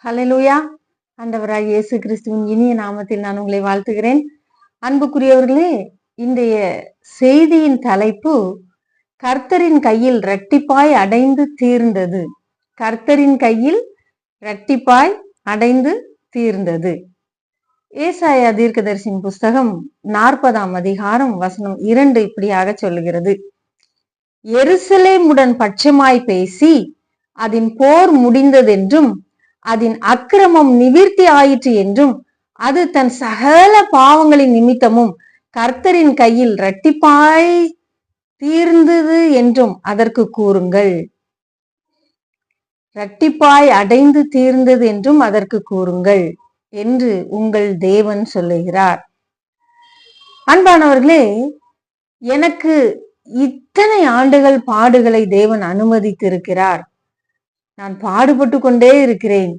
ஹல்லேலூயா. ஆண்டவராகிய இயேசு கிறிஸ்துவின் இனிய நாமத்தில் நான் உங்களை வாழ்த்துகிறேன். அன்புக்குரியவர்களே, இன்றைய செய்தியின் தலைப்பு கர்த்தரின் கையில் இரட்டிப்பாய் அடைந்து தீர்ந்தது. கர்த்தரின் கையில் இரட்டிப்பாய் அடைந்து தீர்ந்தது. ஏசாயா தீர்க்கதரிசியின் புஸ்தகம் 40ஆம் அதிகாரம் வசனம் 2 இப்படியாக சொல்லுகிறது. எருசலேமுடன் பட்சமாய் பேசி அதன் போர் முடிந்ததென்றும் அதன் அக்கிரமம் நிவிர்த்தி ஆயிற்று என்றும் அது தன் சகல பாவங்களின் நிமித்தமும் கர்த்தரின் கையில் இரட்டிப்பாய் தீர்ந்தது என்றும் அதற்கு கூறுங்கள். இரட்டிப்பாய் அடைந்து தீர்ந்தது என்றும் அதற்கு கூறுங்கள் என்று உங்கள் தேவன் சொல்லுகிறார். அன்பானவர்களே, எனக்கு இத்தனை ஆண்டுகள் பாடுகளை தேவன் அனுமதித்திருக்கிறார். நான் பாடுபட்டு கொண்டே இருக்கிறேன்.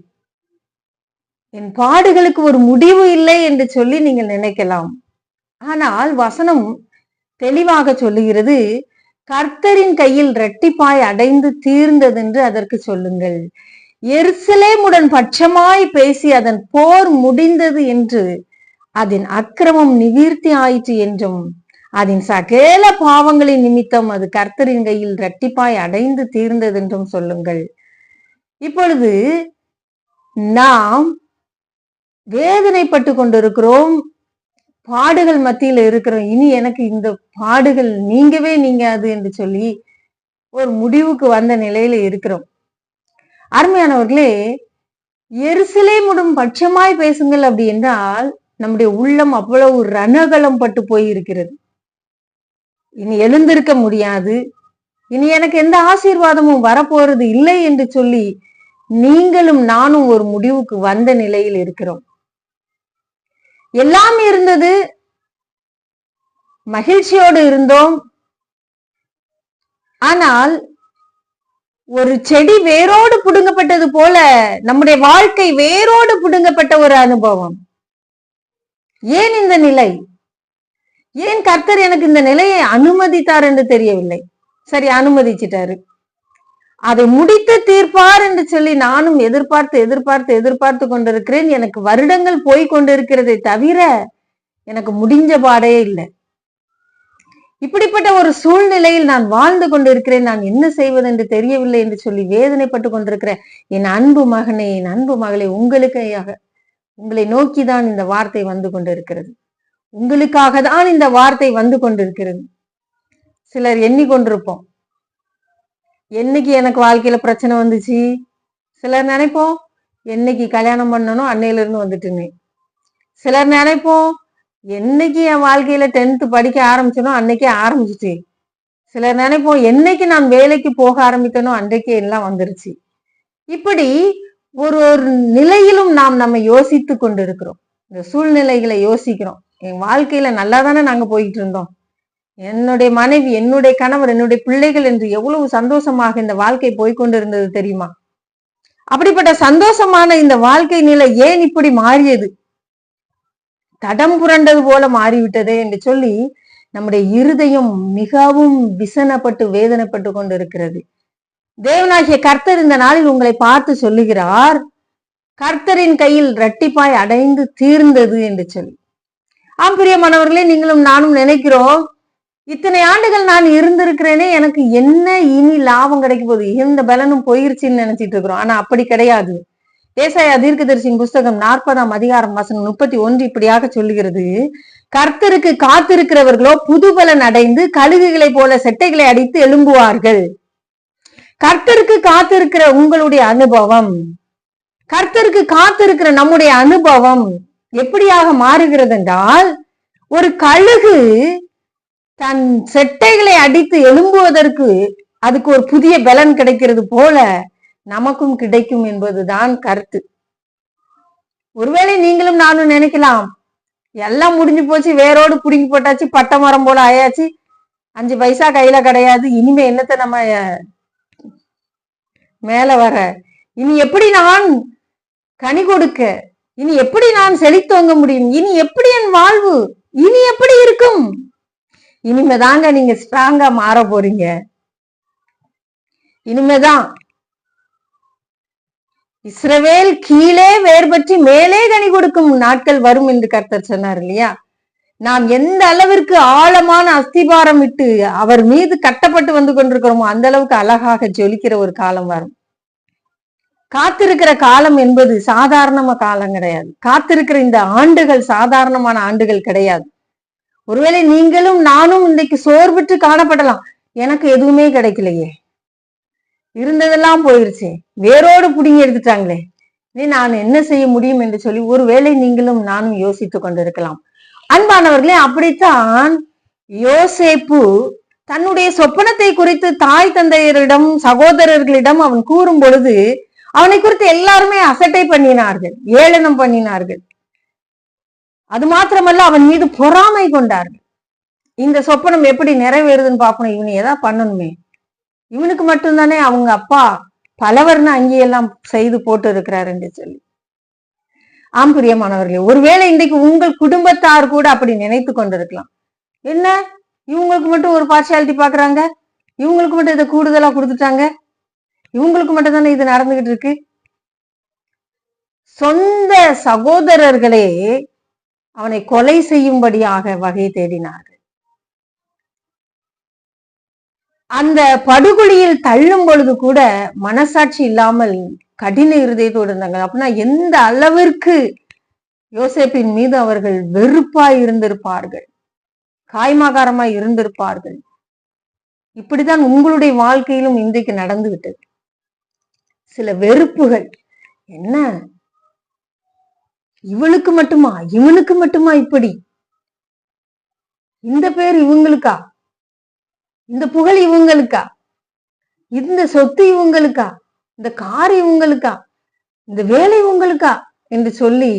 என் பாடுகளுக்கு ஒரு முடிவு இல்லை என்று சொல்லி நீங்கள் நினைக்கலாம். ஆனால் வசனம் தெளிவாக சொல்லுகிறது, கர்த்தரின் கையில் இரட்டிப்பாய் அடைந்து தீர்ந்தது என்று அதற்கு சொல்லுங்கள். எருசலேமுடன் பட்சமாய் பேசி அதன் போர் முடிந்தது என்று அதன் அக்கிரமம் நிவிர்த்தி ஆயிற்று என்றும் அதன் சகல பாவங்களின் நிமித்தம் அது கர்த்தரின் கையில் இரட்டிப்பாய் அடைந்து தீர்ந்தது என்றும் சொல்லுங்கள். இப்பொழுது நாம் வேதனைப்பட்டு கொண்டிருக்கிறோம், பாடுகள் மத்தியில் இருக்கிறோம். இனி எனக்கு இந்த பாடுகள் நீங்கவே நீங்காது என்று சொல்லி ஒரு முடிவுக்கு வந்த நிலையில இருக்கிறோம். அருமையானவர்களே, எருசலேமுடன் பட்சமாய் பேசுங்கள் அப்படி என்றால் நம்முடைய உள்ளம் அவ்வளவு ரணகலம் பட்டு போயிருக்கிறது. இனி எழுந்திருக்க முடியாது, இனி எனக்கு எந்த ஆசீர்வாதமும் வரப்போறது இல்லை என்று சொல்லி நீங்களும் நானும் ஒரு முடிவுக்கு வந்த நிலையில் இருக்கிறோம். எல்லாம் இருந்தது, மகிழ்ச்சியோடு இருந்தோம். ஆனால் ஒரு செடி வேரோடு புடுங்கப்பட்டது போல நம்முடைய வாழ்க்கை வேரோடு புடுங்கப்பட்ட ஒரு அனுபவம். ஏன் இந்த நிலை? ஏன் கர்த்தர் எனக்கு இந்த நிலையை அனுமதித்தார் என்று தெரியவில்லை. சரி, அனுமதிச்சிட்டாரு, அதை முடித்து தீர்ப்பார் என்று சொல்லி நானும் எதிர்பார்த்து கொண்டிருக்கிறேன். எனக்கு வருடங்கள் போய் கொண்டிருக்கிறதை தவிர எனக்கு முடிஞ்ச பாடே இல்லை. இப்படிப்பட்ட ஒரு சூழ்நிலையில் நான் வாழ்ந்து கொண்டிருக்கிறேன். நான் என்ன செய்வது என்று தெரியவில்லை என்று சொல்லி வேதனைப்பட்டு கொண்டிருக்கிற என் அன்பு மகனே, என் அன்பு மகளே, உங்களை நோக்கிதான் இந்த வார்த்தை வந்து கொண்டிருக்கிறது. உங்களுக்காக தான் இந்த வார்த்தை வந்து கொண்டிருக்கிறது. சிலர் எண்ணிக்கொண்டிருப்போம், என்னைக்கு எனக்கு வாழ்க்கையில பிரச்சனை வந்துச்சு. சிலர் நினைப்போம், என்னைக்கு கல்யாணம் பண்ணணும் அன்னையில இருந்து வந்துட்டுன்னு. சிலர் நினைப்போம், என்னைக்கு என் வாழ்க்கையில 10th படிக்க ஆரம்பிச்சனோ அன்னைக்கே ஆரம்பிச்சிச்சு. சிலர் நினைப்போம், என்னைக்கு நான் வேலைக்கு போக ஆரம்பித்தனோ அன்றைக்கே எல்லாம் வந்துருச்சு. இப்படி ஒரு ஒரு நிலையிலும் நாம் நம்ம யோசித்து கொண்டிருக்கிறோம். இந்த சூழ்நிலைகளை யோசிக்கிறோம். என் வாழ்க்கையில நல்லா தானே நாங்க போயிட்டு இருந்தோம், என்னுடைய மனைவி, என்னுடைய கணவர், என்னுடைய பிள்ளைகள் என்று எவ்வளவு சந்தோஷமாக இந்த வாழ்க்கை போய்கொண்டிருந்தது தெரியுமா? அப்படிப்பட்ட சந்தோஷமான இந்த வாழ்க்கை நிலை ஏன் இப்படி மாறியது, தடம் புரண்டது போல மாறிவிட்டதே என்று சொல்லி நம்முடைய இருதயம் மிகவும் விசனப்பட்டு வேதனைப்பட்டு கொண்டிருக்கிறது. தேவனாகிய கர்த்தர் இந்த நாளில் உங்களை பார்த்து சொல்லுகிறார், கர்த்தரின் கையில் இரட்டிப்பாய் அடைந்து தீர்ந்தது என்று சொல்லி. பிரியமானவர்களே, நீங்களும் நானும் நினைக்கிறோம், இத்தனை ஆண்டுகள் நான் இருந்திருக்கிறேனே, எனக்கு என்ன இனி லாபம் கிடைக்க போகுது, இந்த பலனும் போயிருச்சுன்னு நினைச்சிட்டு இருக்கிறோம். ஆனா அப்படி கிடையாது. ஏசாயா தீர்க்கதரிசியின் புஸ்தகம் 40ஆம் அதிகாரம் வசனம் 31 இப்படியாக சொல்லுகிறது, கர்த்தருக்கு காத்திருக்கிறவர்களோ புதுபலன் அடைந்து கழுகுகளை போல செட்டைகளை அடித்து எழும்புவார்கள். கர்த்தருக்கு காத்திருக்கிற உங்களுடைய அனுபவம், கர்த்தருக்கு காத்திருக்கிற நம்முடைய அனுபவம் எப்படியாக மாறுகிறது என்றால், ஒரு கழுகு தன் செட்டைகளை அடித்து எழும்புவதற்கு அதுக்கு ஒரு புதிய பலன் கிடைக்கிறது போல நமக்கும் கிடைக்கும் என்பதுதான் கருத்து. ஒருவேளை நீங்களும் நானும் நினைக்கலாம், எல்லாம் முடிஞ்சு போச்சு, வேரோடு புடுங்கி போட்டாச்சு, பட்டை மரம் போல ஆயாச்சு, 5 பைசா கையில கிடையாது, இனிமே என்னத்தை நம்ம மேல வர, இனி எப்படி நான் கனி கொடுக்க, இனி எப்படி நான் செழித்தோங்க முடியும், இனி எப்படி என் வாழ்வு, இனி எப்படி இருக்கும்? இனிமேதாங்க நீங்க ஸ்ட்ராங்கா மாற போறீங்க. இனிமேதான் இஸ்ரவேல் கீழே வேர் பற்றி மேலே கனி கொடுக்கும் நாட்கள் வரும் என்று கர்த்தர் சொன்னார் இல்லையா? நாம் எந்த அளவிற்கு ஆழமான அஸ்திபாரம் விட்டு அவர் மீது கட்டப்பட்டு வந்து கொண்டிருக்கிறோமோ அந்த அளவுக்கு அழகாக ஜொலிக்கிற ஒரு காலம் வரும். காத்திருக்கிற காலம் என்பது சாதாரண காலம் கிடையாது. காத்திருக்கிற இந்த ஆண்டுகள் சாதாரணமான ஆண்டுகள் கிடையாது. ஒருவேளை நீங்களும் நானும் இன்றைக்கு சோர்வுற்று காணப்படலாம். எனக்கு எதுவுமே கிடைக்கலையே, இருந்ததெல்லாம் போயிருச்சு, வேரோடு புடுங்கி எடுத்துட்டாங்களே, நீ நான் என்ன செய்ய முடியும் என்று சொல்லி ஒருவேளை நீங்களும் நானும் யோசித்துக் கொண்டிருக்கலாம். அன்பானவர்களே, அப்படித்தான் யோசேப்பு தன்னுடைய சொப்பனத்தை குறித்து தாய் தந்தையரிடம் சகோதரர்களிடம் அவன் கூறும் பொழுது அவனை குறித்து எல்லாருமே அசட்டை பண்ணினார்கள், ஏளனம் பண்ணினார்கள். அது மாத்திரமல்ல, அவன் மீது பொறாமை கொண்டார்கள். இந்த சொப்பனம் எப்படி நிறைவேறுதுன்னு பார்க்கணும், இவனை ஏதாவது பண்ணணுமே, இவனுக்கு மட்டும்தானே அவங்க அப்பா பலவர்னு அங்கேயெல்லாம் செய்து போட்டு இருக்கிறார் என்று சொல்லி. ஆம் பிரியமானவர்களே, ஒருவேளை இன்றைக்கு உங்கள் குடும்பத்தார் கூட அப்படி நினைத்து கொண்டிருக்கலாம். என்ன இவங்களுக்கு மட்டும் ஒரு பார்ஷியாலிட்டி பாக்குறாங்க, இவங்களுக்கு மட்டும் இதை கூடுதலா கொடுத்துட்டாங்க, இவங்களுக்கு மட்டும் தானே இது நடந்துகிட்டு இருக்கு. சொந்த சகோதரர்களே அவனை கொலை செய்யும்படியாக வகை தேடினார்கள். அந்த படுகொலியில் தள்ளும் பொழுது கூட மனசாட்சி இல்லாமல் கடின இருதயத்தோடு இருந்தாங்க. அப்படின்னா எந்த அளவிற்கு யோசேப்பின் மீது அவர்கள் வெறுப்பாய் இருந்திருப்பார்கள், காய்மாகாரமாய் இருந்திருப்பார்கள். இப்படித்தான் உங்களுடைய வாழ்க்கையிலும் இன்றைக்கு நடந்து விட்டது. சில வெறுப்புகள், என்ன இவளுக்கு மட்டுமா, இவனுக்கு மட்டுமா இப்படி, இந்த பேர் இவங்களுக்கா, இந்த புகழ் இவங்களுக்கா, இந்த சொத்து இவங்களுக்கா, இந்த கார் இவங்களுக்கா, இந்த வேலை இவங்களுக்கா என்று சொல்லி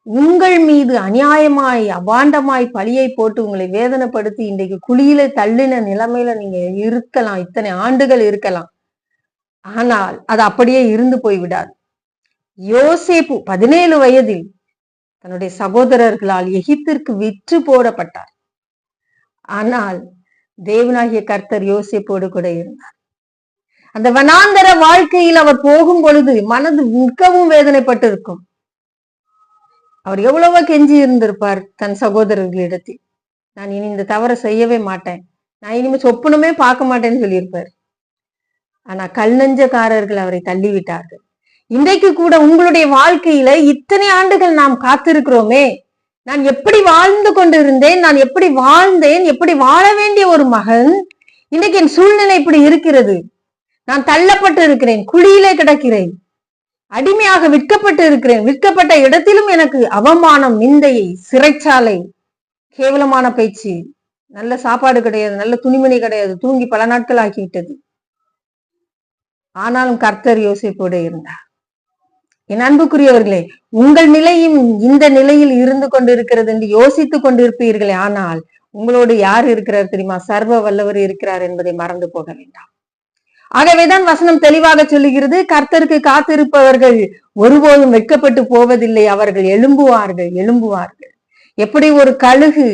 உங்கள் மீது அநியாயமாய் அபாண்டமாய் பழியை போட்டு உங்களை வேதனைப்படுத்தி இன்றைக்கு குழியில தள்ளின நிலைமையில நீங்க இருக்கலாம், இத்தனை ஆண்டுகள் இருக்கலாம். ஆனால் அது அப்படியே இருந்து போய்விடாது. யோசேப்பு 17 வயதில் தன்னுடைய சகோதரர்களால் எகிப்திற்கு விற்று போடப்பட்டார். ஆனால் தேவனாகிய கர்த்தர் யோசேப்போடு கூட இருந்தார். அந்த வனாந்தர வாழ்க்கையில் அவர் போகும் பொழுது மனது மிகவும் வேதனைப்பட்டு இருக்கும். அவர் எவ்வளவோ கெஞ்சி இருந்திருப்பார் தன் சகோதரர்களிடத்தில், நான் இனி இந்த தவறை செய்யவே மாட்டேன், நான் இனிமே சொப்பனமே பார்க்க மாட்டேன்னு சொல்லியிருப்பார். ஆனா கல் நெஞ்சக்காரர்கள் அவரை தள்ளிவிட்டார்கள். இன்றைக்கு கூட உங்களுடைய வாழ்க்கையில இத்தனை ஆண்டுகள் நாம் காத்திருக்கிறோமே, நான் எப்படி வாழ்ந்து கொண்டு இருந்தேன், நான் எப்படி வாழ்ந்தேன், எப்படி வாழ வேண்டிய ஒரு மகன், இன்னைக்கு என் சூழ்நிலை இப்படி இருக்கிறது, நான் தள்ளப்பட்டு இருக்கிறேன், குழியிலே கிடக்கிறேன், அடிமையாக விற்கப்பட்டு இருக்கிறேன், விற்கப்பட்ட இடத்திலும் எனக்கு அவமானம், நிந்தையை, சிறைச்சாலை, கேவலமான பேச்சு, நல்ல சாப்பாடு கிடையாது, நல்ல துணிமணி கிடையாது, தூங்கி பல நாட்கள் ஆகிவிட்டது. ஆனாலும் கர்த்தர் யோசேப்போடு இருந்தார். என் அன்புக்குரியவர்களே, உங்கள் நிலையும் இந்த நிலையில் இருந்து கொண்டிருக்கிறது என்று யோசித்துக் கொண்டிருப்பீர்களே, ஆனால் உங்களோடு யார் இருக்கிறார் தெரியுமா? சர்வ வல்லவர் இருக்கிறார் என்பதை மறந்து போக வேண்டாம். ஆகவேதான் வசனம் தெளிவாக சொல்லுகிறது, கர்த்தருக்கு காத்திருப்பவர்கள் ஒருபோதும் வெட்கப்பட்டு போவதில்லை, அவர்கள் எழும்புவார்கள், எழும்புவார்கள். எப்படி ஒரு கழுகு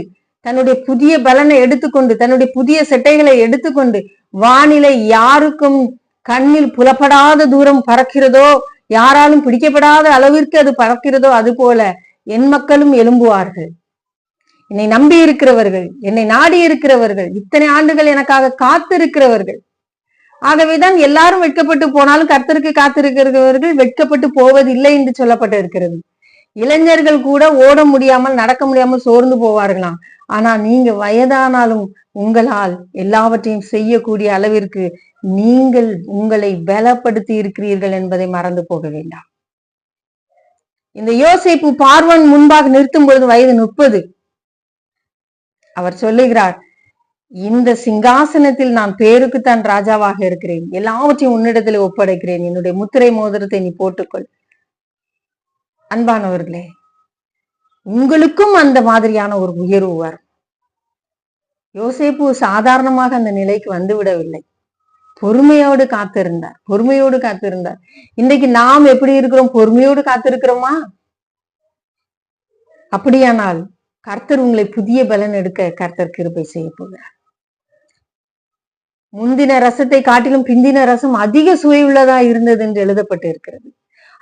தன்னுடைய புதிய பலனை எடுத்துக்கொண்டு, தன்னுடைய புதிய செட்டைகளை எடுத்துக்கொண்டு வானிலை யாருக்கும் கண்ணில் புலப்படாத தூரம் பறக்கிறதோ, யாராலும் பிடிக்கப்படாத அளவிற்கு அது பறக்கிறதோ, அது போல என் மக்களும் எழும்புவார்கள். என்னை நம்பி இருக்கிறவர்கள், என்னை நாடி இருக்கிறவர்கள், இத்தனை ஆண்டுகள் எனக்காக காத்திருக்கிறவர்கள். ஆகவேதான் எல்லாரும் வெட்கப்பட்டு போனாலும் கர்த்தருக்கு காத்திருக்கிறவர்கள் வெட்கப்பட்டு போவதில்லை என்று சொல்லப்பட்டு இருக்கிறது. இளைஞர்கள் கூட ஓட முடியாமல் நடக்க முடியாமல் சோர்ந்து போவார்களாம். ஆனா நீங்க வயதானாலும் உங்களால் எல்லாவற்றையும் செய்யக்கூடிய அளவிற்கு நீங்கள் உங்களை பலப்படுத்தி இருக்கிறீர்கள் என்பதை மறந்து போக வேண்டாம். இந்த யோசேப்பு பார்வன் முன்பாக நிறுத்தும் பொழுது வயது 30. அவர் சொல்லுகிறார், இந்த சிங்காசனத்தில் நான் பேருக்குத்தான் ராஜாவாக இருக்கிறேன், எல்லாவற்றையும் உன்னிடத்தில் ஒப்படைக்கிறேன், என்னுடைய முத்திரை மோதிரத்தை நீ போட்டுக்கொள். அன்பானவர்களே, உங்களுக்கும் அந்த மாதிரியான ஒரு உயர்வு வரும். யோசேப்பு சாதாரணமாக அந்த நிலைக்கு வந்து விடவில்லை, பொறுமையோடு காத்திருந்தார், பொறுமையோடு காத்திருந்தார். இன்றைக்கு நாம் எப்படி இருக்கிறோம்? பொறுமையோடு காத்திருக்கிறோமா? அப்படியானால் கர்த்தர் உங்களை புதிய பலன் எடுக்க கர்த்தர் கிருபை செய்ய போகிறார். முந்தின ரசத்தை காட்டிலும் பிந்தின ரசம் அதிக சுவை உள்ளதா இருந்தது என்று எழுதப்பட்டு இருக்கிறது.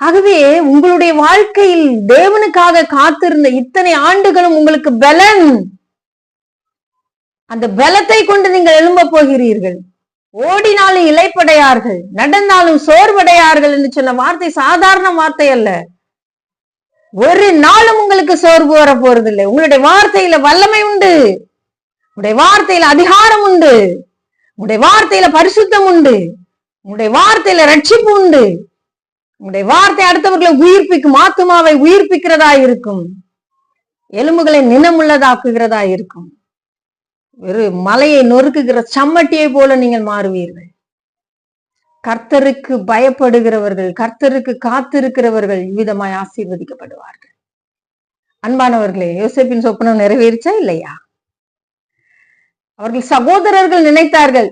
ஆகவே உங்களுடைய வாழ்க்கையில் தேவனுக்காக காத்திருந்த இத்தனை ஆண்டுகளும் உங்களுக்கு பலன், அந்த பலத்தை கொண்டு நீங்கள் எழும்ப போகிறீர்கள். ஓடினாலும் இளைப்படையார்கள், நடந்தாலும் சோர்வடையார்கள் என்று சொன்ன வார்த்தை சாதாரண வார்த்தை அல்ல. ஒரு நாளும் உங்களுக்கு சோர்வு வர போறதில்லை. உங்களுடைய வார்த்தையில வல்லமை உண்டு, உங்களுடைய வார்த்தையில அதிகாரம் உண்டு, உங்களுடைய வார்த்தையில பரிசுத்தம் உண்டு, உங்களுடைய வார்த்தையில ரட்சிப்பு உண்டு. உங்களுடைய வார்த்தை அடுத்தவர்களை உயிர்ப்பிக்கும், ஆத்துமாவை உயிர்ப்பிக்கிறதா இருக்கும், எலும்புகளை நினமுள்ளதாக்குகிறதா இருக்கும். ஒரு மலையை நொறுக்குகிற சம்மட்டியை போல நீங்கள் மாறுவீர்கள். கர்த்தருக்கு பயப்படுகிறவர்கள், கர்த்தருக்கு காத்திருக்கிறவர்கள் இவ்விதமாய் ஆசீர்வதிக்கப்படுவார்கள். அன்பானவர்களே, யோசேப்பின் சொப்பனம் நிறைவேறிச்சா இல்லையா? அவர்கள் சகோதரர்கள் நினைத்தார்கள்,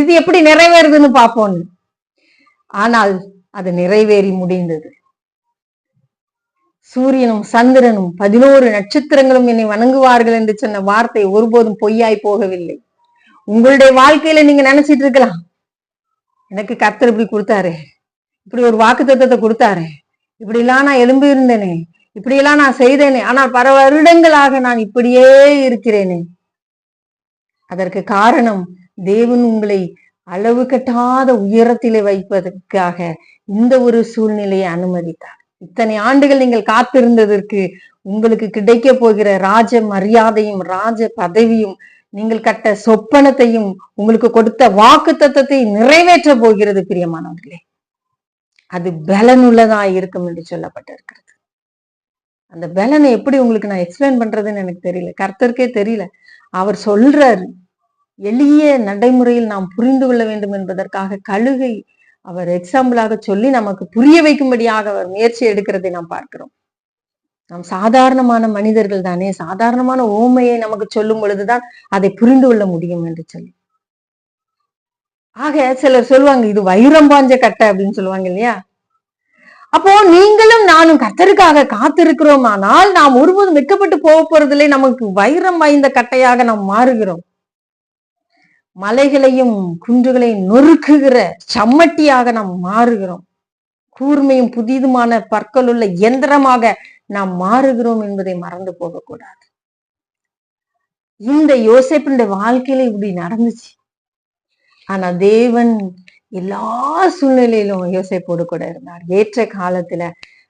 இது எப்படி நிறைவேறுதுன்னு பார்ப்போம்னு. ஆனால் அது நிறைவேறி முடிந்தது. சூரியனும் சந்திரனும் 11 நட்சத்திரங்களும் என்னை வணங்குவார்கள் என்று சொன்ன வார்த்தை ஒருபோதும் பொய்யாய் போகவில்லை. உங்களுடைய வாழ்க்கையில நீங்க நினைச்சிட்டு இருக்கலாம், எனக்கு கர்த்தர் இப்படி கொடுத்தாரு, இப்படி ஒரு வாக்குத்தத்தத்தை கொடுத்தாரு, இப்படி எல்லாம் நான் எழும்பி இருந்தேனே, இப்படி எல்லாம் நான் செய்தேனே, ஆனால் பல வருடங்களாக நான் இப்படியே இருக்கிறேனே. அதற்கு காரணம் தேவன் உங்களை அளவு கட்டாத உயரத்திலே வைப்பதற்காக இந்த ஒரு சூழ்நிலையை அனுமதித்தார். இத்தனை ஆண்டுகள் நீங்கள் காத்திருந்ததற்கு உங்களுக்கு கிடைக்க போகிற ராஜ மரியாதையும் ராஜ பதவியும் நீங்கள் கட்ட சொப்பனத்தையும் உங்களுக்கு கொடுத்த வாக்கு தத்தத்தை நிறைவேற்ற போகிறது பிரியமானவர்களே. அது பலனுள்ளதா இருக்கும் என்று சொல்லப்பட்டிருக்கிறது. அந்த பலனை எப்படி உங்களுக்கு நான் எக்ஸ்பிளைன் பண்றதுன்னு எனக்கு தெரியல, கர்த்தருக்கே தெரியல. அவர் சொல்றாரு, எளிய நடைமுறையில் நாம் புரிந்து கொள்ள வேண்டும் என்பதற்காக கழுகை அவர் எக்ஸாம்பிளாக சொல்லி நமக்கு புரிய வைக்கும்படியாக அவர் முயற்சி எடுக்கிறதை நாம் பார்க்கிறோம். நாம் சாதாரணமான மனிதர்கள் தானே, சாதாரணமான ஓமையை நமக்கு சொல்லும் பொழுதுதான் அதை புரிந்து கொள்ள முடியும் என்று சொல்லி. ஆக சிலர் சொல்லுவாங்க, இது வைரம் பாஞ்ச கட்டை அப்படின்னு சொல்லுவாங்க இல்லையா? அப்போ நீங்களும் நானும் கர்த்தருக்காக காத்திருக்கிறோம், ஆனால் நாம் ஒருபோதும் வெட்கப்பட்டு போக போறதில்லை. நமக்கு வைரம் வாய்ந்த கட்டையாக நாம் மாறுகிறோம். மலைகளையும் குன்றுகளையும் நொறுக்குகிற சம்மட்டியாக நாம் மாறுகிறோம். கூர்மையும் புதிதுமான பற்கள் உள்ள எந்திரமாக நாம் மாறுகிறோம் என்பதை மறந்து போகக்கூடாது. இந்த யோசேப்பினுடைய வாழ்க்கையில இப்படி நடந்துச்சு. ஆனா தேவன் எல்லா சூழ்நிலையிலும் யோசேப்போடு கூட இருந்தார். ஏற்ற காலத்துல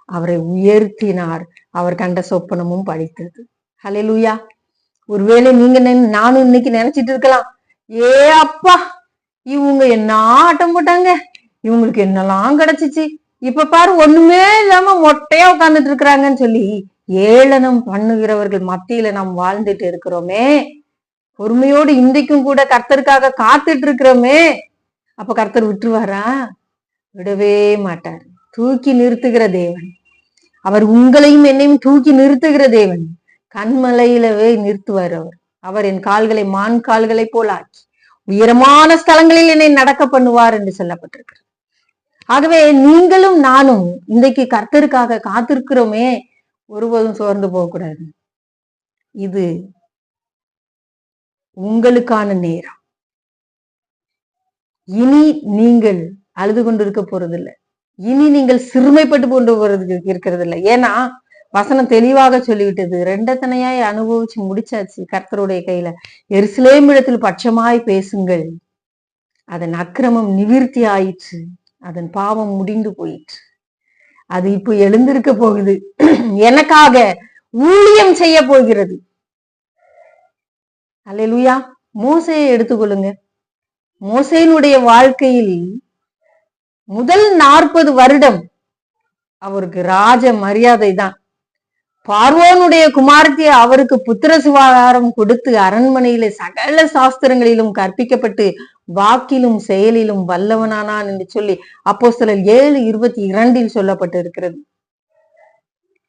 அவரை உயர்த்தினார். அவர் கண்ட சொப்பனமும் பழித்தது. ஹல்லேலூயா. ஒருவேளை நீங்க நானும் இன்னைக்கு நினைச்சிட்டு இருக்கலாம், ஏ அப்பா, இவங்க என்ன ஆட்டம் போட்டாங்க, இவங்களுக்கு என்னெல்லாம் கிடைச்சிச்சு, இப்ப பாரு ஒண்ணுமே இல்லாம மொட்டையா உட்கார்ந்துட்டு இருக்கிறாங்கன்னு சொல்லி ஏளனம் பண்ணுகிறவர்கள் மத்தியில நாம் வாழ்ந்துட்டு இருக்கிறோமே. பொறுமையோடு இன்றைக்கும் கூட கர்த்தருக்காக காத்துட்டு இருக்கிறோமே. அப்ப கர்த்தர் விட்டுருவாரா? விடவே மாட்டார். தூக்கி நிறுத்துகிற தேவன் அவர். உங்களையும் என்னையும் தூக்கி நிறுத்துகிற தேவன். கண்மலையிலவே நிறுத்துவார் அவர். அவர் என் கால்களை மான் கால்களை போல ஆக்கி உயரமான ஸ்தலங்களில் என்னை நடக்க பண்ணுவார் என்று சொல்லப்பட்டிருக்கிறது. ஆகவே நீங்களும் நானும் இன்றைக்கு கர்த்தருக்காக காத்திருக்கிறோமே, ஒருபோதும் சோர்ந்து போகக்கூடாது. இது உங்களுக்கான நேரம். இனி நீங்கள் அழுது கொண்டிருக்க போறதில்லை, இனி நீங்கள் சிறுமைப்பட்டு கொண்டு போறதுக்கு இருக்கிறது இல்லை. ஏன்னா வசனம் தெளிவாக சொல்லிவிட்டது. ரெண்டத்தனையாய் அனுபவிச்சு முடிச்சாச்சு கர்த்தருடைய கையில. எருசலேம் இடத்தில் பட்சமாய் பேசுங்கள், அதன் அக்கிரமம் நிவிர்த்தி ஆயிற்று, அதன் பாவம் முடிந்து போயிற்று. அது இப்போ எழுந்திருக்க போகுது, எனக்காக ஊழியம் செய்ய போகிறது. அல்லேலூயா. மோசேயை எடுத்துக்கொள்ளுங்க. மோசேனுடைய வாழ்க்கையில் முதல் 40 வருடம் அவருக்கு ராஜ மரியாதை தான். பார்வோனுடைய குமாரத்தியை அவருக்கு புத்திர சுகாதாரம் கொடுத்து அரண்மனையிலே சகல சாஸ்திரங்களிலும் கற்பிக்கப்பட்டு வாக்கிலும் செயலிலும் வல்லவனானான் என்று சொல்லி அப்போஸ்தலர் 7:22 சொல்லப்பட்டு இருக்கிறது.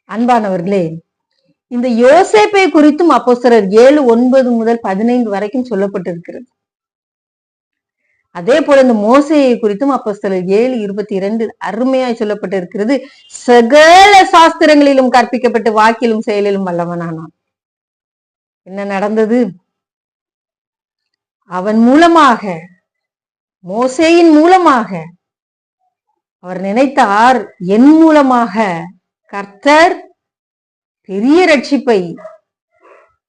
அன்பானவர்களே, இந்த யோசேப்பை குறித்தும் அப்போஸ்தலர் 7:9 முதல் 15 வரைக்கும் சொல்லப்பட்டிருக்கிறது. அதே போல இந்த மோசேயை குறித்தும் அப்போஸ்தலர் 7:22 அருமையாய் சொல்லப்பட்டிருக்கிறது. சகல சாஸ்திரங்களிலும் கற்பிக்கப்பட்டு வாக்கிலும் செயலிலும் வல்லவனானான். என்ன நடந்தது? அவன் மூலமாக, மோசேயின் மூலமாக அவர் நினைத்தார், என் மூலமாக கர்த்தர் பெரிய ரட்சிப்பை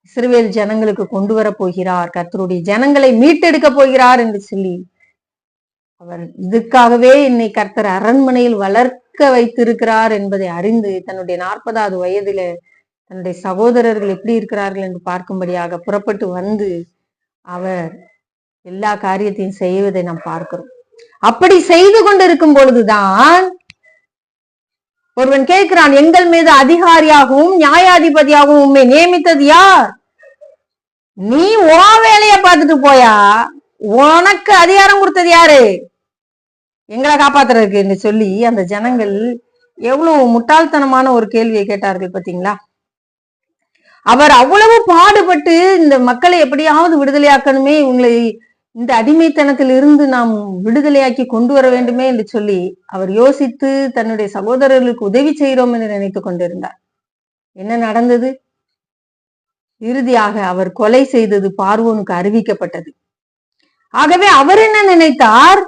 இஸ்ரவேல் ஜனங்களுக்கு கொண்டு வர போகிறார், கர்த்தருடைய ஜனங்களை மீட்டெடுக்க போகிறார் என்று சொல்லி அவர் இதுக்காகவே என்னை கர்த்தர் அரண்மனையில் வளர்க்க வைத்திருக்கிறார் என்பதை அறிந்து தன்னுடைய 40வது வயதில தன்னுடைய சகோதரர்கள் எப்படி இருக்கிறார்கள் என்று பார்க்கும்படியாக புறப்பட்டு வந்து அவர் எல்லா காரியத்தையும் செய்வதை நாம் பார்க்கிறோம். அப்படி செய்து கொண்டிருக்கும் பொழுதுதான் ஒருவன் கேட்கிறான், எங்கள் மீது அதிகாரியாகவும் நியாயாதிபதியாகவும் உண்மை நியமித்தது யார்? நீ ஓ வேலைய பார்த்துட்டு போயா, உனக்கு அதிகாரம் கொடுத்தது யாரு? எங்களை காப்பாத்துறதுக்கு என்று சொல்லி அந்த ஜனங்கள் எவ்வளவு முட்டாள்தனமான ஒரு கேள்வியை கேட்டார்கள் பாத்தீங்களா? அவர் அவ்வளவு பாடுபட்டு இந்த மக்களை எப்படியாவது விடுதலையாக்கணுமே, இவங்களை இந்த அடிமைத்தனத்தில் இருந்து நாம் விடுதலையாக்கி கொண்டு வர வேண்டுமே என்று சொல்லி அவர் யோசித்து தன்னுடைய சகோதரர்களுக்கு உதவி செய்கிறோம் என்று நினைத்துக் கொண்டிருந்தார். என்ன நடந்தது? இறுதியாக அவர் கொலை செய்தது பார்வோனுக்கு அறிவிக்கப்பட்டது. ஆகவே அவர் என்ன நினைத்தார்?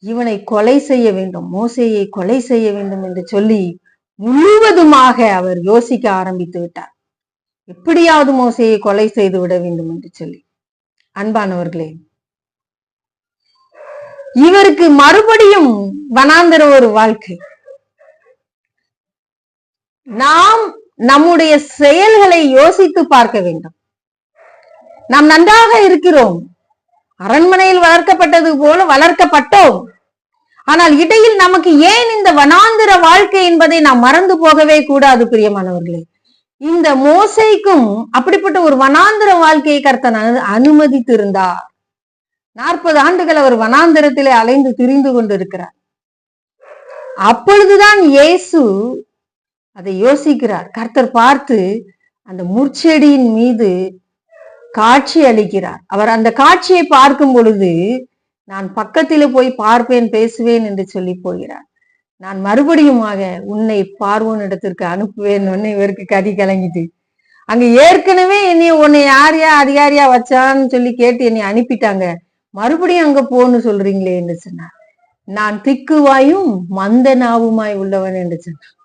இவனை கொலை செய்ய வேண்டும், மோசேயை கொலை செய்ய வேண்டும் என்று சொல்லி முழுவதுமாக அவர் யோசிக்க ஆரம்பித்து விட்டார். எப்படியாவது மோசேயை கொலை செய்து விட வேண்டும் என்று சொல்லி. அன்பானவர்களே, இவருக்கு மறுபடியும் வனாந்தர ஒரு வாழ்க்கை. நாம் நம்முடைய செயல்களை யோசித்து பார்க்க வேண்டும். நாம் நன்றாக இருக்கிறோம், அரண்மனையில் வளர்க்கப்பட்டது போல வளர்க்கப்பட்டோம். ஆனால் இடையில் நமக்கு ஏன் இந்த வனாந்திர வாழ்க்கை என்பதை நாம் மறந்து போகவே கூடாது பிரியமானவர்களே. இந்த மோசேக்கும் அப்படிப்பட்ட ஒரு வனாந்திர வாழ்க்கையை கர்த்தர் அனுமதித்திருந்தார். 40 ஆண்டுகள் அவர் வனாந்திரத்திலே அலைந்து திரிந்து கொண்டிருக்கிறார். அப்பொழுதுதான் இயேசு அதை யோசிக்கிறார். கர்த்தர் பார்த்து அந்த முட்செடியின் மீது காட்சி அளிக்கிறார். அவர் அந்த காட்சியை பார்க்கும் பொழுது, நான் பக்கத்திலே போய் பார்ப்பேன், பேசுவேன் என்று சொல்லி போகிறார். நான் மறுபடியுமாக உன்னை பார்வோனிடத்திற்கு அனுப்புவேன். இவருக்கு கதி கலங்கிட்டு, அங்க ஏற்கனவே உன்னை யாரையா அதிகாரியா வச்சான்னு சொல்லி கேட்டு என்னை அனுப்பிட்டாங்க, மறுபடியும் அங்க போன்னு சொல்றீங்களே என்று சொன்னார். நான் திக்குவாயும் மந்த நாவுமாய் உள்ளவன் என்று சொன்னார்.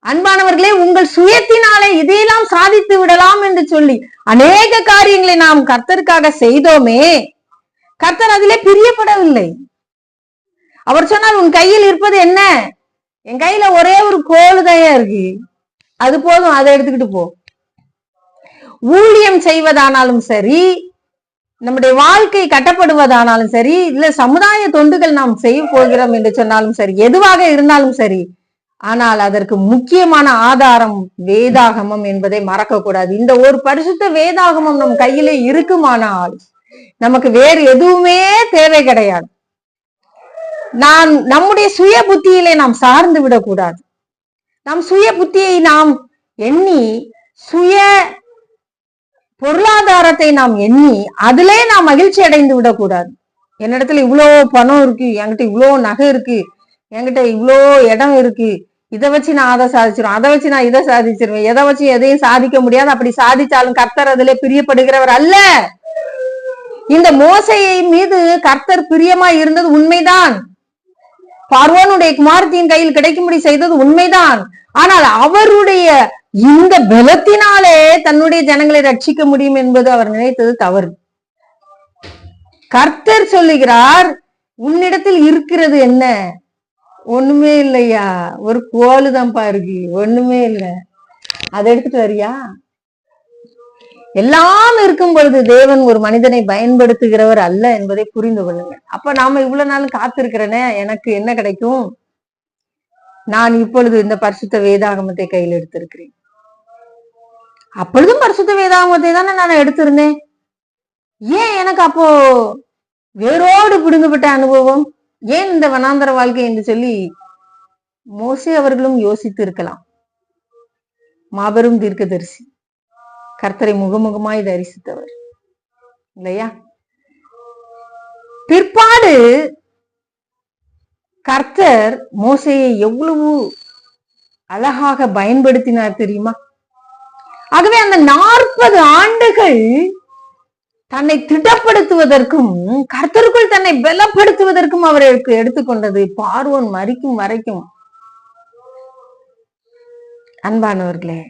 அன்பானவர்களே, உங்கள் சுயத்தினாலே இதையெல்லாம் சாதித்து விடலாம் என்று சொல்லி அநேக காரியங்களை நாம் கர்த்தருக்காக செய்தோமே, கர்த்தர் அதிலே பிரியப்படவில்லை. அவர் சொன்னார், உன் கையில் இருப்பது என்ன? என் கையில ஒரே ஒரு கோலுதையா இருக்கு, அது போதும், அதை எடுத்துக்கிட்டு போ. ஊழியம் செய்வதானாலும் சரி, நம்முடைய வாழ்க்கை கட்டப்படுவதானாலும் சரி, இல்ல சமுதாய தொண்டுகள் நாம் செய்ய போகிறோம் என்று சொன்னாலும் சரி, எதுவாக இருந்தாலும் சரி, ஆனால் அதற்கு முக்கியமான ஆதாரம் வேதாகமம் என்பதை மறக்க கூடாது. இந்த ஒரு பரிசுத்த வேதாகமம் நம் கையிலே இருக்குமானால் நமக்கு வேறு எதுவுமே தேவை கிடையாது. நம்முடைய சுய புத்தியிலே நாம் சார்ந்து விடக்கூடாது. நம் சுய புத்தியை நாம் எண்ணி, சுய பொருளாதாரத்தை நாம் எண்ணி அதிலே நாம் மகிழ்ச்சி அடைந்து விடக்கூடாது. என்னிடத்துல இவ்வளோ பணம் இருக்கு, என்கிட்ட இவ்வளோ நகை இருக்கு, என்கிட்ட இவ்வளோ இடம் இருக்கு, இதை வச்சு நான் அதை சாதிச்சிருவேன், அதை வச்சு நான் இதை சாதிச்சிருவேன், எதை வச்சு எதையும் சாதிக்க முடியாது. அப்படி சாதிச்சாலும் கர்த்தர் அதிலே பிரியப்படுகிறவர் அல்ல. இந்த மோசேயை மீது கர்த்தர் பிரியமா இருந்தது உண்மைதான், பார்வோனுடைய குமாரத்தின் கையில் கிடைக்கும்படி செய்தது உண்மைதான். ஆனால் அவருடைய இந்த பலத்தினாலே தன்னுடைய ஜனங்களை ரட்சிக்க முடியும் என்பது அவர் நினைத்தது தவறு. கர்த்தர் சொல்லுகிறார், உன்னிடத்தில் இருக்கிறது என்ன? ஒண்ணுமே இல்லையா, ஒரு கோலுதான்ப்பா இருக்கு, ஒண்ணுமே இல்லை, அதை எடுத்துட்டு வரியா? எல்லாம் இருக்கும் பொழுது தேவன் ஒரு மனிதனை பயன்படுத்துகிறவர் அல்ல என்பதை புரிந்து கொள்ளுங்க. அப்ப நாம இவ்வளவு நாளும் காத்திருக்கிறேனே, எனக்கு என்ன கிடைக்கும்? நான் இப்பொழுது இந்த பரிசுத்த வேதாகமத்தை கையில் எடுத்திருக்கிறேன். அப்பொழுதும் பரிசுத்த வேதாகமத்தை தானே நான் எடுத்திருந்தேன். ஏன் எனக்கு அப்போ வேரோடு பிடுங்கப்பட்ட அனுபவம்? ஏன் இந்த வனாந்தர வாழ்க்கை என்று சொல்லி மோசே அவர்களும் யோசித்து இருக்கலாம். மாபெரும் தீர்க்கதரிசி, கர்த்தரை முகமுகமாய் தரிசித்தவர் இல்லையா? பிற்பாடு கர்த்தர் மோசேயை எவ்வளவு அழகாக பயன்படுத்தினார் தெரியுமா? ஆகவே அந்த 40 ஆண்டுகள் தன்னை திடப்படுத்துவதற்கும் கர்த்தருக்குள் தன்னை பலப்படுத்துவதற்கும் அவர் எடுத்துக்கொண்டது பார்வோன் மரிக்கும் வரைக்கும். அன்பானவர்களே,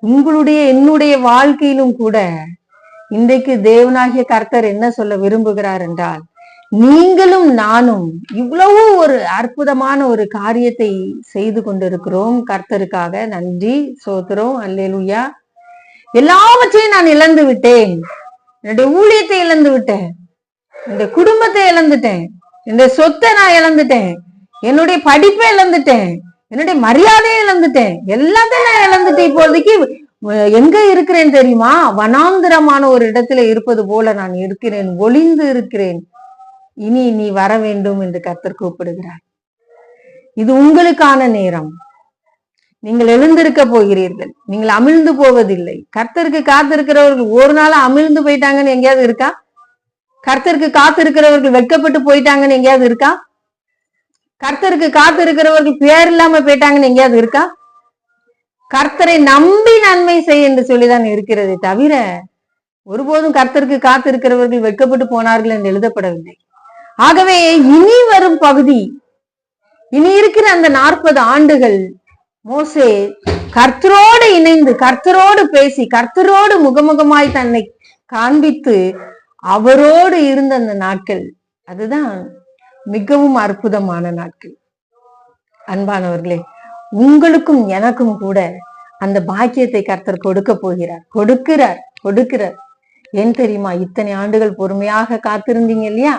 உங்களுடைய என்னுடைய வாழ்க்கையிலும் கூட இன்றைக்கு தேவனாகிய கர்த்தர் என்ன சொல்ல விரும்புகிறார் என்றால், நீங்களும் நானும் இவ்வளவு ஒரு அற்புதமான ஒரு காரியத்தை செய்து கொண்டிருக்கிறோம் கர்த்தருக்காக. நன்றி, சோத்திரம், அல்லேலூயா. எல்லாவற்றையும் நான் இழந்து விட்டேன். என்னுடைய ஊழியத்தை இழந்து விட்டேன், இந்த குடும்பத்தை இழந்துட்டேன், இந்த சொத்தை நான் இழந்துட்டேன், என்னுடைய படிப்பை இழந்துட்டேன், என்னுடைய மரியாதையை இழந்துட்டேன், எல்லாத்தையும் நான் இழந்துட்டேன். இப்போதைக்கு எங்க இருக்கிறேன் தெரியுமா? வனாந்திரமான ஒரு இடத்துல இருப்பது போல நான் இருக்கிறேன், ஒளிந்து இருக்கிறேன். இனி நீ வர வேண்டும் என்று கர்த்தர் கூப்பிடுகிறார். இது உங்களுக்கான நேரம். நீங்கள் எழுந்திருக்க போகிறீர்கள். நீங்கள் அமிழ்ந்து போவதில்லை. கர்த்தருக்கு காத்திருக்கிறவர்கள் ஒரு நாள் அமிழ்ந்து போயிட்டாங்கன்னு எங்கேயாவது இருக்கா? கர்த்தருக்கு காத்திருக்கிறவர்கள் வெட்கப்பட்டு போயிட்டாங்கன்னு எங்கேயாவது இருக்கா? கர்த்தருக்கு காத்திருக்கிறவர்கள் பேர் இல்லாம போயிட்டாங்கன்னு எங்கேயாவது இருக்கா? கர்த்தரை நம்பி நன்மை செய் என்று சொல்லிதான் இருக்கிறதே தவிர ஒருபோதும் கர்த்தருக்கு காத்திருக்கிறவர்கள் வெட்கப்பட்டு போனார்கள் என்று எழுதப்படவில்லை. ஆகவே இனி வரும் பகுதி, இனி இருக்கிற அந்த 40 ஆண்டுகள் மோசே கர்த்தரோடு இணைந்து, கர்த்தரோடு பேசி, கர்த்தரோடு முகமுகமாய் தன்னை காண்பித்து அவரோடு இருந்த அந்த நாட்கள், அதுதான் மிகவும் அற்புதமான நாட்கள். அன்பானவர்களே, உங்களுக்கும் எனக்கும் கூட அந்த பாக்கியத்தை கர்த்தர் கொடுக்க போகிறார். கொடுக்கிறார். ஏன் தெரியுமா? இத்தனை ஆண்டுகள் பொறுமையாக காத்திருந்தீங்க இல்லையா?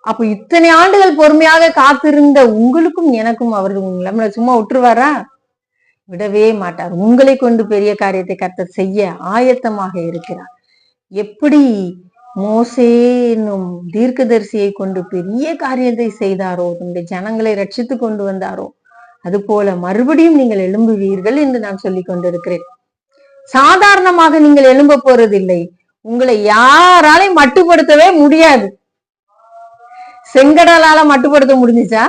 அப்ப இத்தனை ஆண்டுகள் பொறுமையாக காத்திருந்த உங்களுக்கும் எனக்கும் அவர்கள் நம்மள சும்மா விட்டுருவாரா? விடவே மாட்டார். உங்களை கொண்டு பெரிய காரியத்தை கர்த்தர் செய்ய ஆயத்தமாக இருக்கிறார். எப்படி மோசே என்னும் தீர்க்கதரிசியை கொண்டு பெரிய காரியத்தை செய்தாரோ, தன்னுடைய ஜனங்களை ரட்சித்து கொண்டு வந்தாரோ, அது போல மறுபடியும் நீங்கள் எழும்புவீர்கள் என்று நான் சொல்லிக் கொண்டிருக்கிறேன். சாதாரணமாக நீங்கள் எழும்ப போறதில்லை. உங்களை யாராலையும் மட்டுப்படுத்தவே முடியாது. செங்கடலால மட்டுப்படுத்த முடிஞ்சுச்சா?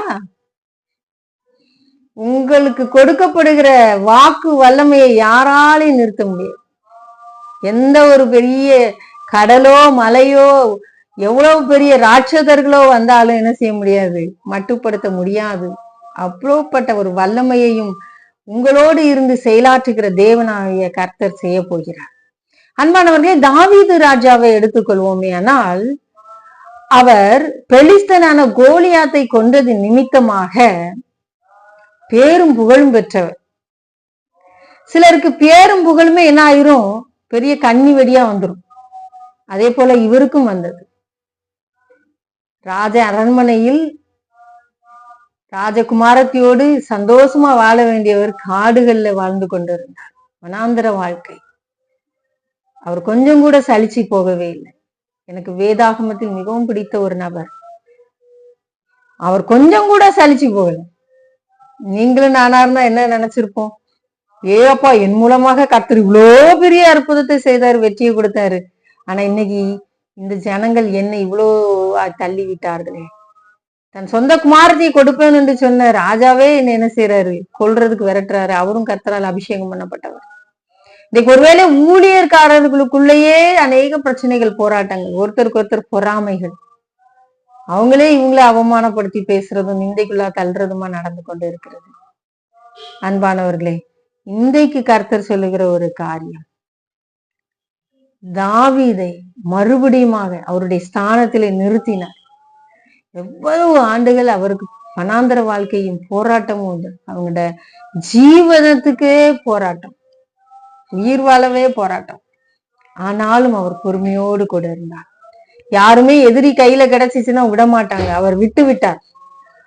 உங்களுக்கு கொடுக்கப்படுகிற வாக்கு வல்லமையை யாராலையும் நிறுத்த முடியாது. எந்த ஒரு பெரிய கடலோ மலையோ எவ்வளவு பெரிய ராட்சதர்களோ வந்தாலும் என்ன செய்ய முடியாது, மட்டுப்படுத்த முடியாது. அவ்வளவுப்பட்ட ஒரு வல்லமையையும் உங்களோடு இருந்து செயலாற்றுகிற தேவனாகிய கர்த்தர் செய்ய போகிறார். அன்பானவர்களே, தாவீது ராஜாவை எடுத்துக்கொள்வோமே, ஆனால் அவர் பெலிஸ்தனான கோலியாத்தை கொண்டது நிமித்தமாக பேரும் புகழும் பெற்றவர். சிலருக்கு பேரும் புகழுமே என்ன ஆயிரும், பெரிய கண்ணி வெடியா வந்துடும். அதே போல இவருக்கும் வந்தது. ராஜ அரண்மனையில் ராஜகுமாரத்தியோடு சந்தோஷமா வாழ வேண்டியவர் காடுகள்ல வாழ்ந்து கொண்டிருந்தார். வனாந்திர வாழ்க்கை. அவர் கொஞ்சம் கூட சலிச்சு போகவே இல்லை. எனக்கு வேதாகமத்தில் மிகவும் பிடித்த ஒரு நபர். அவர் கொஞ்சம் கூட சலிச்சு போகல. நீங்களும் நானா இருந்தா என்ன நினைச்சிருப்போம்? ஏப்பா, என் மூலமாக கர்த்தர் இவ்வளோ பெரிய அற்புதத்தை செய்தாரு, வெற்றியை கொடுத்தாரு. ஆனா இன்னைக்கு இந்த ஜனங்கள் என்னை இவ்வளோ தள்ளி விட்டார்களே. தன் சொந்த குமாரத்தை கொடுப்பேன் என்று சொன்ன ராஜாவே என்ன செய்யறாரு, கொல்றதுக்கு விரட்டுறாரு. அவரும் கர்த்தரால் அபிஷேகம் பண்ணப்பட்டவர். இன்னைக்கு ஒருவேளை ஊழியர்காரர்களுக்குள்ளேயே அநேக பிரச்சனைகள், போராட்டங்கள், ஒருத்தருக்கு ஒருத்தர் பொறாமைகள், அவங்களே இவங்கள அவமானப்படுத்தி பேசுறதும் நிந்தைக்குள்ளா தள்ளுறதுமா நடந்து கொண்டு இருக்கிறது. அன்பானவர்களே, இன்றைக்கு கர்த்தர் சொல்லுகிற ஒரு காரியம், தாவீதை மறுபடியுமாக அவருடைய ஸ்தானத்திலே நிறுத்தினார். எவ்வளவு ஆண்டுகள் அவருக்கு வனாந்தர வாழ்க்கையும் போராட்டமும் உண்டு. அவங்களோட ஜீவனத்துக்கே போராட்டம், உயிர் வாழவே போராட்டம். ஆனாலும் அவர் பொறுமையோடு கூட இருந்தார். யாருமே எதிரி கையில கிடைச்சிச்சுன்னா விட மாட்டாங்க. அவர் விட்டு விட்டார்.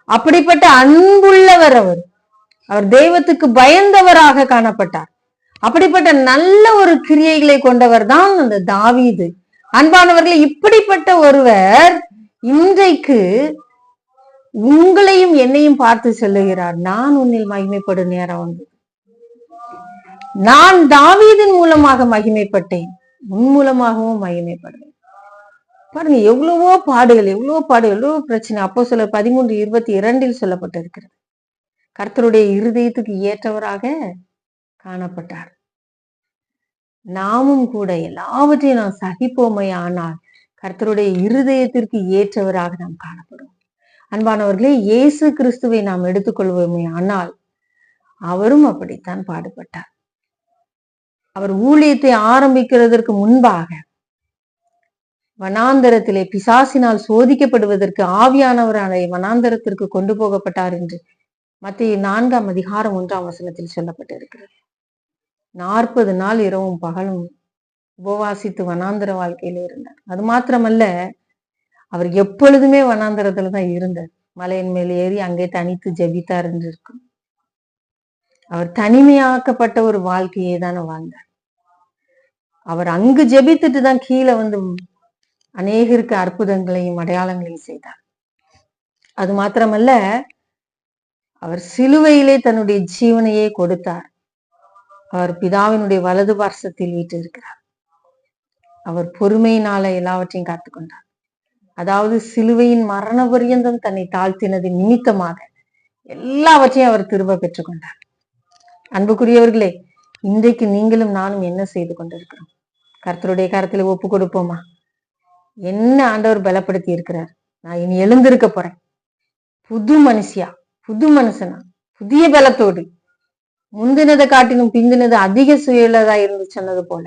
அப்படிப்பட்ட அன்புள்ளவர் அவர். அவர் தெய்வத்துக்கு பயந்தவராக காணப்பட்டார். அப்படிப்பட்ட நல்ல ஒரு கிரியைகளை கொண்டவர் தான் அந்த தாவீது. அன்பானவர்களே, இப்படிப்பட்ட ஒருவர் இன்றைக்கு உங்களையும் என்னையும் பார்த்து சொல்லுகிறார், நான் உன்னில் மகிமைப்படும் நேரம் வந்து, நான் தாவீதின் மூலமாக மகிமைப்பட்டேன், உன் மூலமாகவும் மகிமைப்படுவேன். பாருங்க, எவ்வளவோ பாடுகள், எவ்வளவு பிரச்சனை. அப்போஸ்தலர் 13:22 சொல்லப்பட்டிருக்கிறது. கர்த்தருடைய இருதயத்துக்கு ஏற்றவராக காணப்பட்டார். நாமும் கூட எல்லாவற்றையும் நாம் சகிப்போமே, ஆனால் கர்த்தருடைய இருதயத்திற்கு ஏற்றவராக நாம் காணப்படுவோம். அன்பானவர்களே, இயேசு கிறிஸ்துவை நாம் எடுத்துக்கொள்வோமே ஆனால் அவரும் அப்படித்தான் பாடுபட்டார். அவர் ஊழியத்தை ஆரம்பிக்கிறதற்கு முன்பாக வனாந்தரத்திலே பிசாசினால் சோதிக்கப்படுவதற்கு ஆவியானவர் அதை வனாந்தரத்திற்கு கொண்டு போகப்பட்டார் என்று மத்திய 4:1 சொல்லப்பட்டிருக்கிறது. 40 நாள் இரவும் பகலும் உபவாசித்து வனாந்தர வாழ்க்கையில இருந்தார். அது மாத்திரமல்ல, அவர் எப்பொழுதுமே வனாந்தரத்துலதான் இருந்தார். மலையின் மேல் ஏறி அங்கே தனித்து ஜெபித்தார் என்று இருக்கும். அவர் தனிமையாக்கப்பட்ட ஒரு வாழ்க்கையை தானே வாழ்ந்தார். அவர் அங்கு ஜெபித்துட்டு தான் கீழே வந்து அநேகருக்கு அற்புதங்களையும் அடையாளங்களையும் செய்தார். அது மாத்திரமல்ல, அவர் சிலுவையிலே தன்னுடைய ஜீவனையே கொடுத்தார். அவர் பிதாவினுடைய வலது பார்சத்தில் வீற்றிருக்கிறார். அவர் பொறுமையினால எல்லாவற்றையும் காத்துக்கொண்டார். அதாவது சிலுவையின் மரண பரியந்தம் தன்னை தாழ்த்தினது நிமித்தமாக எல்லாவற்றையும் அவர் திரும்ப பெற்றுக்கொண்டார். அன்புக்குரியவர்களே, இன்றைக்கு நீங்களும் நானும் என்ன செய்து கொண்டிருக்கிறோம்? கர்த்தருடைய கரத்துல ஒப்பு கொடுப்போமா? என்ன ஆண்டவர் பலப்படுத்தி இருக்கிறார். நான் இனி எழுந்திருக்க போறேன், புது மனுஷியா, புது மனுஷனா, புதிய பலத்தோடு. முந்தினதை காட்டிலும் பிந்தினது அதிக சுயலதா இருந்து சொன்னது போல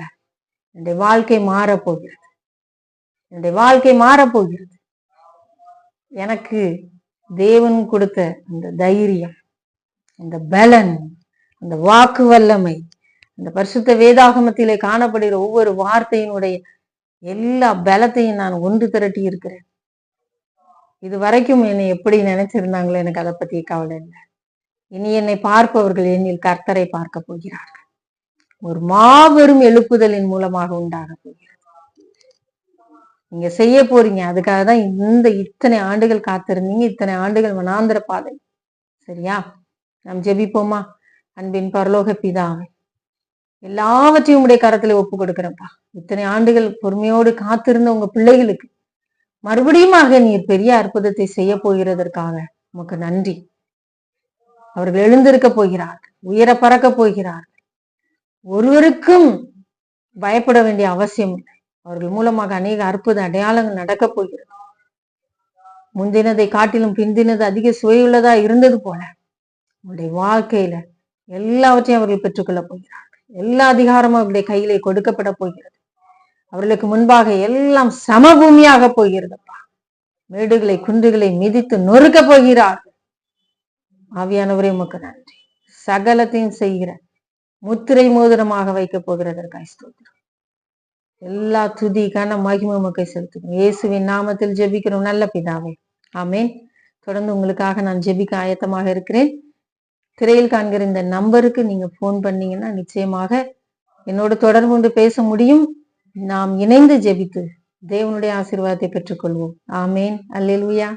என்னுடைய வாழ்க்கை மாறப்போகிறது. என்னுடைய வாழ்க்கை மாறப்போகிறது. எனக்கு தேவன் கொடுத்த அந்த தைரியம், அந்த பலன், அந்த வாக்கு வல்லமை, அந்த பரிசுத்த வேதாகமத்திலே காணப்படுகிற ஒவ்வொரு வார்த்தையினுடைய எல்லா பலத்தையும் நான் ஒன்று திரட்டி இருக்கிறேன். இது வரைக்கும் என்னை எப்படி நினைச்சிருந்தாங்களோ எனக்கு அதை பத்தி கவலை இல்லை. இனி என்னை பார்ப்பவர்கள் என்னில் கர்த்தரை பார்க்க போகிறார்கள். ஒரு மாபெரும் எழுப்புதலின் மூலமாக உண்டாக போகிறது. நீங்க செய்ய போறீங்க. அதுக்காக தான் இத்தனை ஆண்டுகள் காத்திருந்தீங்க, இத்தனை ஆண்டுகள் வனாந்தர பாதை. சரியா? நாம் ஜெபிப்போமா? அன்பின் பரலோக பிதாவே, எல்லாவற்றையும் உடைய கரத்துல ஒப்பு கொடுக்கிறப்பா. இத்தனை ஆண்டுகள் பொறுமையோடு காத்திருந்த உங்க பிள்ளைகளுக்கு மறுபடியுமாக நீர் பெரிய அற்புதத்தை செய்ய போகிறதற்காக உமக்கு நன்றி. அவர்கள் எழுந்திருக்க போகிறார்கள், உயர பறக்க போகிறார்கள். ஒருவருக்கும் பயப்பட வேண்டிய அவசியம் இல்லை. அவர்கள் மூலமாக அநேக அற்புத அடையாளங்கள் நடக்க போகிறது. முந்தினதை காட்டிலும் பிந்தினது அதிக சுவையுள்ளதா இருந்தது போல அவருடைய வாழ்க்கையில எல்லாவற்றையும் அவர்கள் பெற்றுக்கொள்ள போகிறார்கள். எல்லா அதிகாரமும் அவருடைய கையிலே கொடுக்கப்பட போகிறது. அவர்களுக்கு முன்பாக எல்லாம் சமபூமியாக போகிறதுப்பா. மேடுகளை குன்றுகளை மிதித்து நொறுக்க போகிறார்கள். ஆவியானவரே உமக்கு நன்றி. சகலத்தையும் செய்கிற முத்திரை மோதிரமாக வைக்க போகிறதற்காக ஸ்தோத்திரம். எல்லா துதி கன மகிமை உமக்கை செலுத்துகிறோம். இயேசுவின் நாமத்தில் ஜெபிக்கிறோம் நல்ல பிதாவே, ஆமேன். தொடர்ந்து உங்களுக்காக நான் ஜெபிக்க ஆயத்தமாக இருக்கிறேன். திரையில் காண்கிற இந்த நம்பருக்கு நீங்க போன் பண்ணீங்கன்னா நிச்சயமாக என்னோட தொடர்பு கொண்டு பேச முடியும். நாம் இணைந்து ஜெபித்து தேவனுடைய ஆசீர்வாதத்தை பெற்றுக்கொள்வோம். ஆமேன். அல்லேலூயா.